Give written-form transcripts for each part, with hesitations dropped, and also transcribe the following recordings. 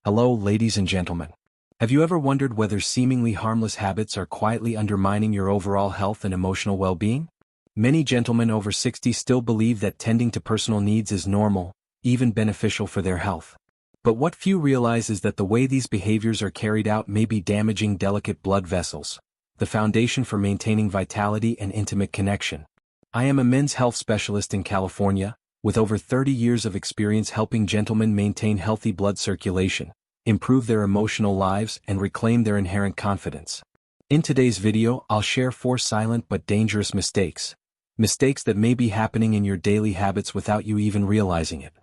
Hello, ladies and gentlemen. Have you ever wondered whether seemingly harmless habits are quietly undermining your overall health and emotional well-being? Many gentlemen over 60 still believe that tending to personal needs is normal, even beneficial for their health. But what few realize is that the way these behaviors are carried out may be damaging delicate blood vessels, the foundation for maintaining vitality and intimate connection. I am a men's health specialist in California, with over 30 years of experience helping gentlemen maintain healthy blood circulation, improve their emotional lives, and reclaim their inherent confidence. In today's video, I'll share 4 silent but dangerous mistakes that may be happening in your daily habits without you even realizing it.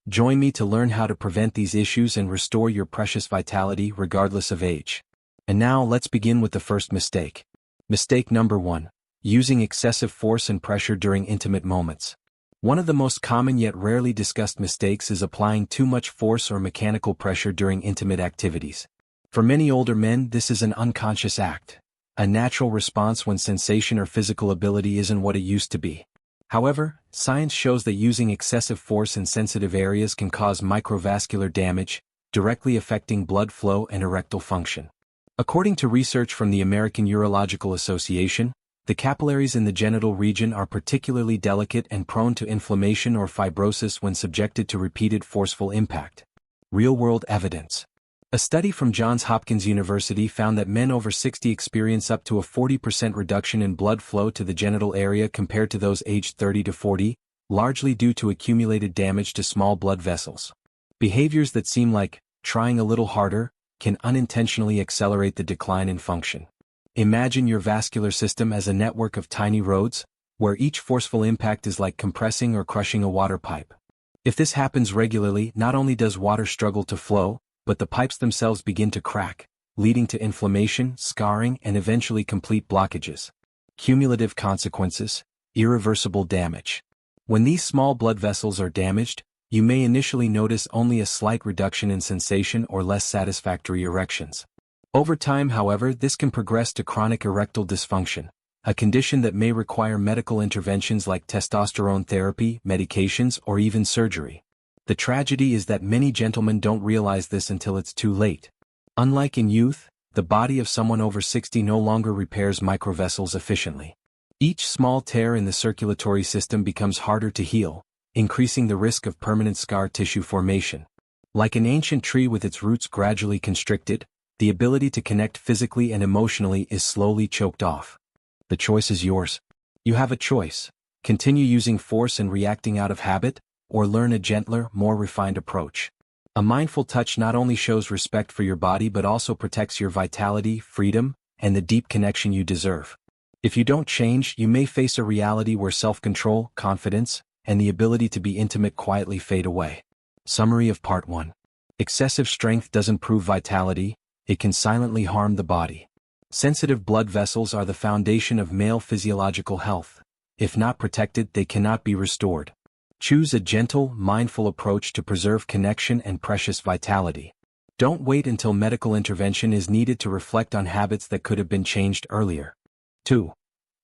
Join me to learn how to prevent these issues and restore your precious vitality regardless of age. And now let's begin with the first mistake. Mistake number 1. Using excessive force and pressure during intimate moments. One of the most common yet rarely discussed mistakes is applying too much force or mechanical pressure during intimate activities. For many older men, this is an unconscious act, a natural response when sensation or physical ability isn't what it used to be. However, science shows that using excessive force in sensitive areas can cause microvascular damage, directly affecting blood flow and erectile function. According to research from the American Urological Association, the capillaries in the genital region are particularly delicate and prone to inflammation or fibrosis when subjected to repeated forceful impact. Real-world evidence. A study from Johns Hopkins University found that men over 60 experience up to a 40% reduction in blood flow to the genital area compared to those aged 30 to 40, largely due to accumulated damage to small blood vessels. Behaviors that seem like trying a little harder can unintentionally accelerate the decline in function. Imagine your vascular system as a network of tiny roads, where each forceful impact is like compressing or crushing a water pipe. If this happens regularly, not only does water struggle to flow, but the pipes themselves begin to crack, leading to inflammation, scarring, and eventually complete blockages. Cumulative consequences: irreversible damage. When these small blood vessels are damaged, you may initially notice only a slight reduction in sensation or less satisfactory erections. Over time, however, this can progress to chronic erectile dysfunction, a condition that may require medical interventions like testosterone therapy, medications, or even surgery. The tragedy is that many gentlemen don't realize this until it's too late. Unlike in youth, the body of someone over 60 no longer repairs microvessels efficiently. Each small tear in the circulatory system becomes harder to heal, increasing the risk of permanent scar tissue formation. Like an ancient tree with its roots gradually constricted, the ability to connect physically and emotionally is slowly choked off. The choice is yours. You have a choice: continue using force and reacting out of habit, or learn a gentler, more refined approach. A mindful touch not only shows respect for your body but also protects your vitality, freedom, and the deep connection you deserve. If you don't change, you may face a reality where self-control, confidence, and the ability to be intimate quietly fade away. Summary of Part 1. Excessive strength doesn't prove vitality, it can silently harm the body. Sensitive blood vessels are the foundation of male physiological health. If not protected, they cannot be restored. Choose a gentle, mindful approach to preserve connection and precious vitality. Don't wait until medical intervention is needed to reflect on habits that could have been changed earlier. 2.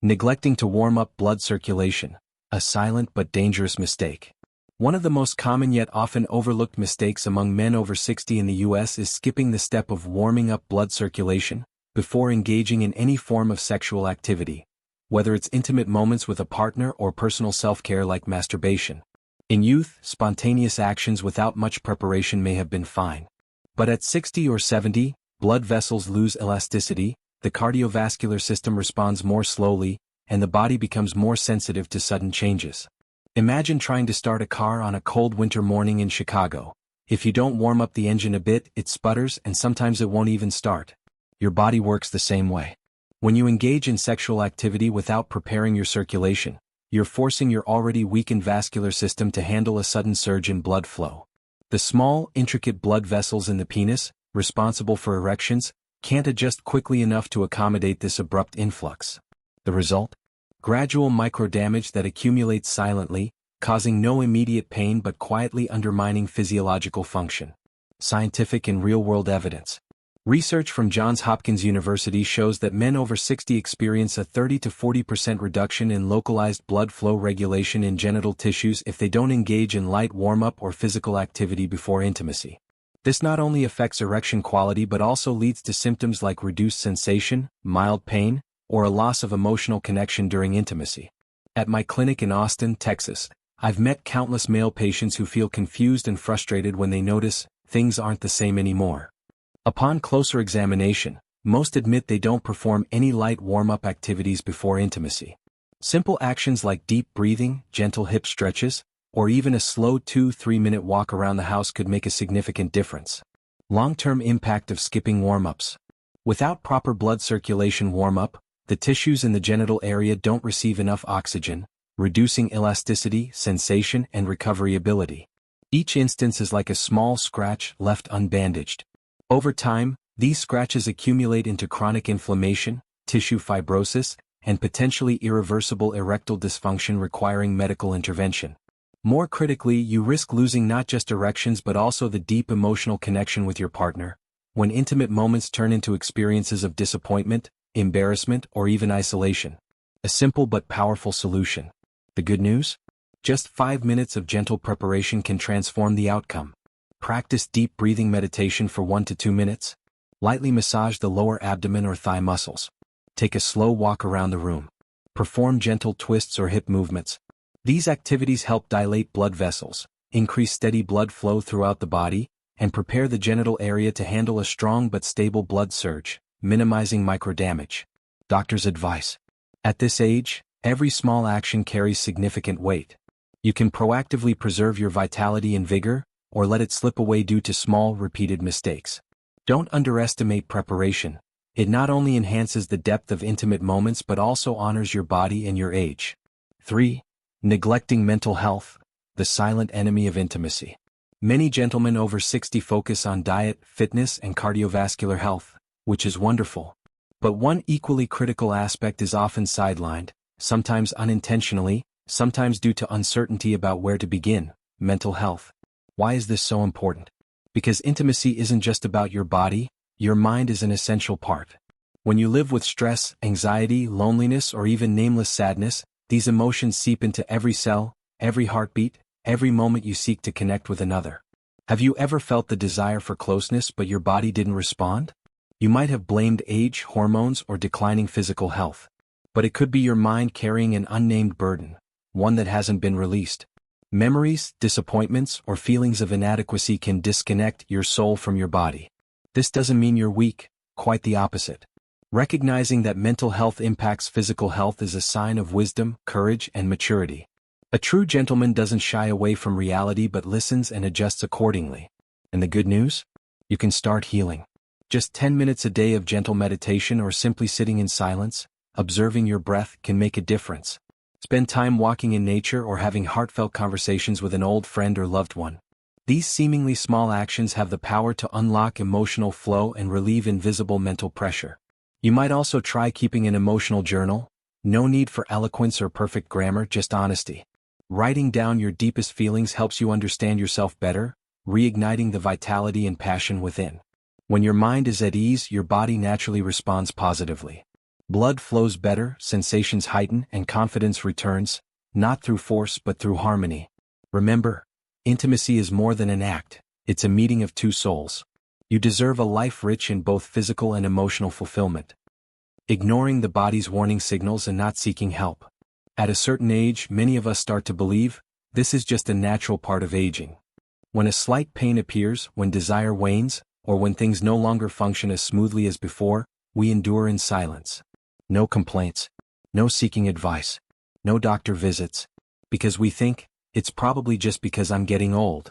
Neglecting to warm up blood circulation, a silent but dangerous mistake. One of the most common yet often overlooked mistakes among men over 60 in the US is skipping the step of warming up blood circulation before engaging in any form of sexual activity, whether it's intimate moments with a partner or personal self-care like masturbation. In youth, spontaneous actions without much preparation may have been fine. But at 60 or 70, blood vessels lose elasticity, the cardiovascular system responds more slowly, and the body becomes more sensitive to sudden changes. Imagine trying to start a car on a cold winter morning in Chicago. If you don't warm up the engine a bit, it sputters and sometimes it won't even start. Your body works the same way. When you engage in sexual activity without preparing your circulation, you're forcing your already weakened vascular system to handle a sudden surge in blood flow. The small, intricate blood vessels in the penis, responsible for erections, can't adjust quickly enough to accommodate this abrupt influx. The result? Gradual microdamage that accumulates silently, causing no immediate pain but quietly undermining physiological function. Scientific and real-world evidence. Research from Johns Hopkins University shows that men over 60 experience a 30 to 40% reduction in localized blood flow regulation in genital tissues if they don't engage in light warm-up or physical activity before intimacy. This not only affects erection quality but also leads to symptoms like reduced sensation, mild pain, or a loss of emotional connection during intimacy. At my clinic in Austin, Texas, I've met countless male patients who feel confused and frustrated when they notice things aren't the same anymore. Upon closer examination, most admit they don't perform any light warm-up activities before intimacy. Simple actions like deep breathing, gentle hip stretches, or even a slow 2-3 minute walk around the house could make a significant difference. Long-term impact of skipping warm-ups. Without proper blood circulation warm-up, the tissues in the genital area don't receive enough oxygen, reducing elasticity, sensation, and recovery ability. Each instance is like a small scratch left unbandaged. Over time, these scratches accumulate into chronic inflammation, tissue fibrosis, and potentially irreversible erectile dysfunction requiring medical intervention. More critically, you risk losing not just erections but also the deep emotional connection with your partner, when intimate moments turn into experiences of disappointment, embarrassment, or even isolation. A simple but powerful solution. The good news? Just 5 minutes of gentle preparation can transform the outcome. Practice deep breathing meditation for 1 to 2 minutes. Lightly massage the lower abdomen or thigh muscles. Take a slow walk around the room. Perform gentle twists or hip movements. These activities help dilate blood vessels, increase steady blood flow throughout the body, and prepare the genital area to handle a strong but stable blood surge, minimizing microdamage. Doctor's advice. At this age, every small action carries significant weight. You can proactively preserve your vitality and vigor, or let it slip away due to small, repeated mistakes. Don't underestimate preparation. It not only enhances the depth of intimate moments but also honors your body and your age. 3. Neglecting mental health, the silent enemy of intimacy. Many gentlemen over 60 focus on diet, fitness, and cardiovascular health, which is wonderful. But one equally critical aspect is often sidelined, sometimes unintentionally, sometimes due to uncertainty about where to begin: mental health. Why is this so important? Because intimacy isn't just about your body, your mind is an essential part. When you live with stress, anxiety, loneliness, or even nameless sadness, these emotions seep into every cell, every heartbeat, every moment you seek to connect with another. Have you ever felt the desire for closeness but your body didn't respond? You might have blamed age, hormones, or declining physical health. But it could be your mind carrying an unnamed burden, one that hasn't been released. Memories, disappointments, or feelings of inadequacy can disconnect your soul from your body. This doesn't mean you're weak, quite the opposite. Recognizing that mental health impacts physical health is a sign of wisdom, courage, and maturity. A true gentleman doesn't shy away from reality but listens and adjusts accordingly. And the good news? You can start healing. Just 10 minutes a day of gentle meditation or simply sitting in silence, observing your breath can make a difference. Spend time walking in nature or having heartfelt conversations with an old friend or loved one. These seemingly small actions have the power to unlock emotional flow and relieve invisible mental pressure. You might also try keeping an emotional journal. No need for eloquence or perfect grammar, just honesty. Writing down your deepest feelings helps you understand yourself better, reigniting the vitality and passion within. When your mind is at ease, your body naturally responds positively. Blood flows better, sensations heighten, and confidence returns, not through force but through harmony. Remember, intimacy is more than an act, it's a meeting of two souls. You deserve a life rich in both physical and emotional fulfillment. Ignoring the body's warning signals and not seeking help. At a certain age, many of us start to believe this is just a natural part of aging. When a slight pain appears, when desire wanes, or when things no longer function as smoothly as before, we endure in silence. No complaints, no seeking advice, no doctor visits, because we think, it's probably just because I'm getting old.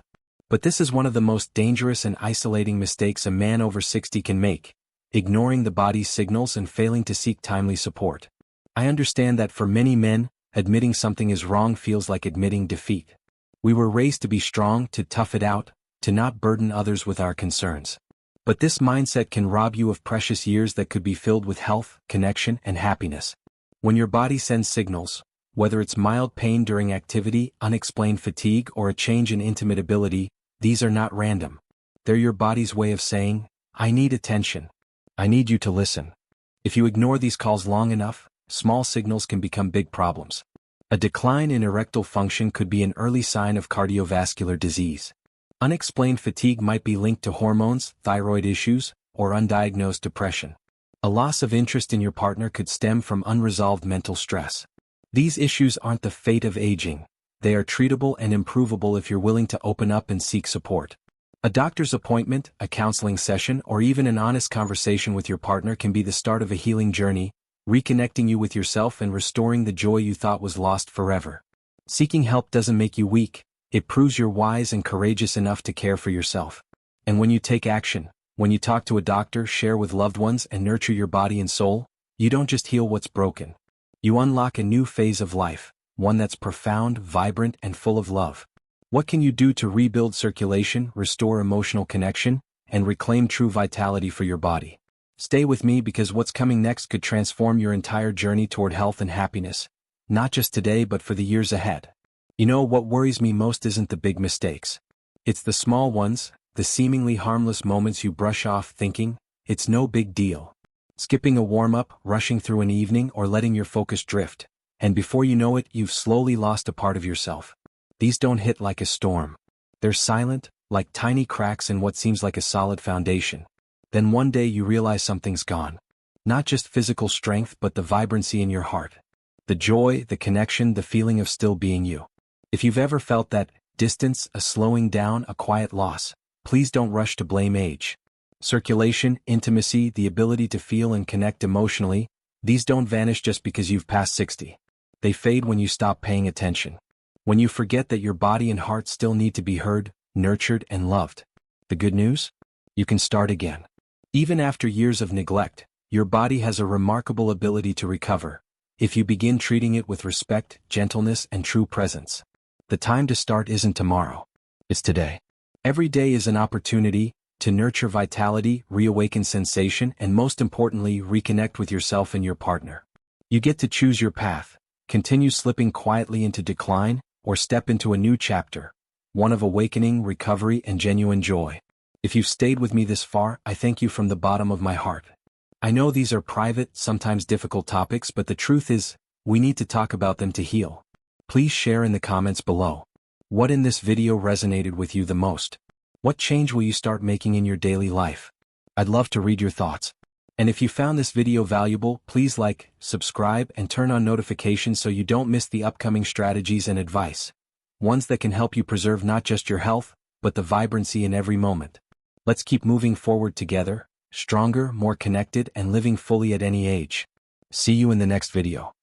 But this is one of the most dangerous and isolating mistakes a man over 60 can make, ignoring the body's signals and failing to seek timely support. I understand that for many men, admitting something is wrong feels like admitting defeat. We were raised to be strong, to tough it out, to not burden others with our concerns. But this mindset can rob you of precious years that could be filled with health, connection, and happiness. When your body sends signals, whether it's mild pain during activity, unexplained fatigue, or a change in intimate ability, these are not random. They're your body's way of saying, I need attention. I need you to listen. If you ignore these calls long enough, small signals can become big problems. A decline in erectile function could be an early sign of cardiovascular disease. Unexplained fatigue might be linked to hormones, thyroid issues, or undiagnosed depression. A loss of interest in your partner could stem from unresolved mental stress. These issues aren't the fate of aging. They are treatable and improvable if you're willing to open up and seek support. A doctor's appointment, a counseling session, or even an honest conversation with your partner can be the start of a healing journey, reconnecting you with yourself and restoring the joy you thought was lost forever. Seeking help doesn't make you weak, it proves you're wise and courageous enough to care for yourself. And when you take action, when you talk to a doctor, share with loved ones, and nurture your body and soul, you don't just heal what's broken. You unlock a new phase of life, one that's profound, vibrant, and full of love. What can you do to rebuild circulation, restore emotional connection, and reclaim true vitality for your body? Stay with me because what's coming next could transform your entire journey toward health and happiness, not just today but for the years ahead. You know, what worries me most isn't the big mistakes. It's the small ones, the seemingly harmless moments you brush off thinking, it's no big deal. Skipping a warm-up, rushing through an evening, or letting your focus drift, and before you know it, you've slowly lost a part of yourself. These don't hit like a storm. They're silent, like tiny cracks in what seems like a solid foundation. Then one day you realize something's gone. Not just physical strength but the vibrancy in your heart. The joy, the connection, the feeling of still being you. If you've ever felt that distance, a slowing down, a quiet loss, please don't rush to blame age. Circulation, intimacy, the ability to feel and connect emotionally, these don't vanish just because you've passed 60. They fade when you stop paying attention. When you forget that your body and heart still need to be heard, nurtured, and loved. The good news? You can start again. Even after years of neglect, your body has a remarkable ability to recover, if you begin treating it with respect, gentleness, and true presence. The time to start isn't tomorrow. It's today. Every day is an opportunity to nurture vitality, reawaken sensation, and most importantly, reconnect with yourself and your partner. You get to choose your path, continue slipping quietly into decline, or step into a new chapter, one of awakening, recovery, and genuine joy. If you've stayed with me this far, I thank you from the bottom of my heart. I know these are private, sometimes difficult topics, but the truth is, we need to talk about them to heal. Please share in the comments below. What in this video resonated with you the most? What change will you start making in your daily life? I'd love to read your thoughts. And if you found this video valuable, please like, subscribe, and turn on notifications so you don't miss the upcoming strategies and advice. Ones that can help you preserve not just your health, but the vibrancy in every moment. Let's keep moving forward together, stronger, more connected, and living fully at any age. See you in the next video.